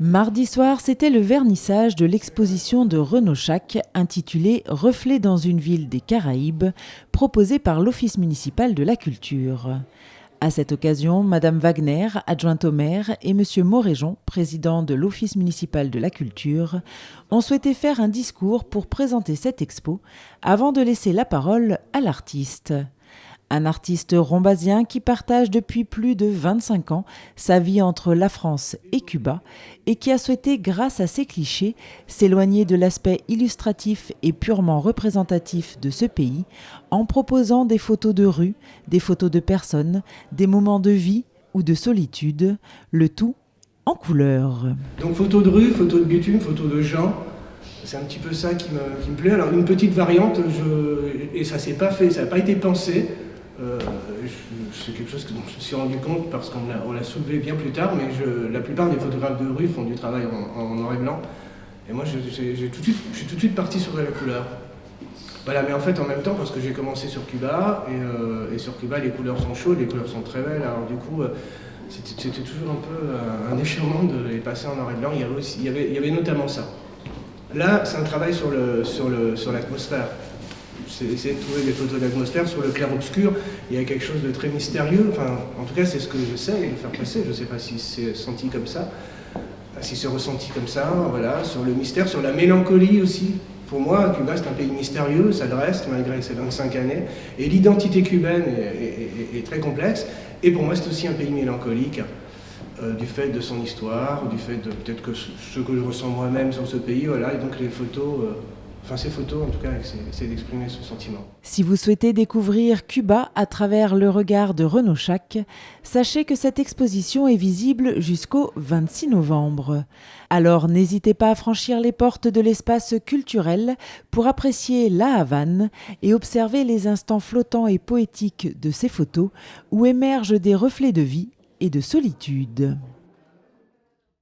Mardi soir, c'était le vernissage de l'exposition de Renaud Schack intitulée « Reflets dans une ville des Caraïbes » proposée par l'Office municipal de la culture. À cette occasion, Madame Wagner, adjointe au maire, et Monsieur Moréjon, président de l'Office municipal de la culture, ont souhaité faire un discours pour présenter cette expo avant de laisser la parole à l'artiste. Un artiste rombasien qui partage depuis plus de 25 ans sa vie entre la France et Cuba et qui a souhaité, grâce à ses clichés, s'éloigner de l'aspect illustratif et purement représentatif de ce pays en proposant des photos de rue, des photos de personnes, des moments de vie ou de solitude, le tout en couleur. Donc photos de rue, photos de bitume, photos de gens. C'est un petit peu ça qui me plaît. Alors une petite variante, et ça s'est pas fait, ça n'a pas été pensé. C'est quelque chose dont je me suis rendu compte parce qu'on l'a soulevé bien plus tard, mais la plupart des photographes de rue font du travail en noir et blanc. Et moi, je suis tout de suite parti sur de la couleur. Voilà, mais en fait, en même temps, parce que j'ai commencé sur Cuba, et sur Cuba, les couleurs sont chaudes, les couleurs sont très belles. Alors du coup, c'était toujours un peu un déchirement de les passer en noir et blanc. Il y avait notamment ça. Là, c'est un travail sur l'atmosphère. C'est essayer de trouver des photos d'atmosphère sur le clair-obscur. Il y a quelque chose de très mystérieux. Enfin, en tout cas, c'est ce que j'essaie de faire passer. Je ne sais pas si c'est senti comme ça, si c'est ressenti comme ça. Voilà, sur le mystère, sur la mélancolie aussi. Pour moi, Cuba, c'est un pays mystérieux, ça le reste, malgré ses 25 années. Et l'identité cubaine est très complexe. Et pour moi, c'est aussi un pays mélancolique, du fait de son histoire, du fait de peut-être que ce que je ressens moi-même sur ce pays. Voilà, et donc les photos... ces photos, en tout cas, essaient d'exprimer ce sentiment. Si vous souhaitez découvrir Cuba à travers le regard de Renaud Schack, sachez que cette exposition est visible jusqu'au 26 novembre. Alors n'hésitez pas à franchir les portes de l'espace culturel pour apprécier La Havane et observer les instants flottants et poétiques de ces photos où émergent des reflets de vie et de solitude.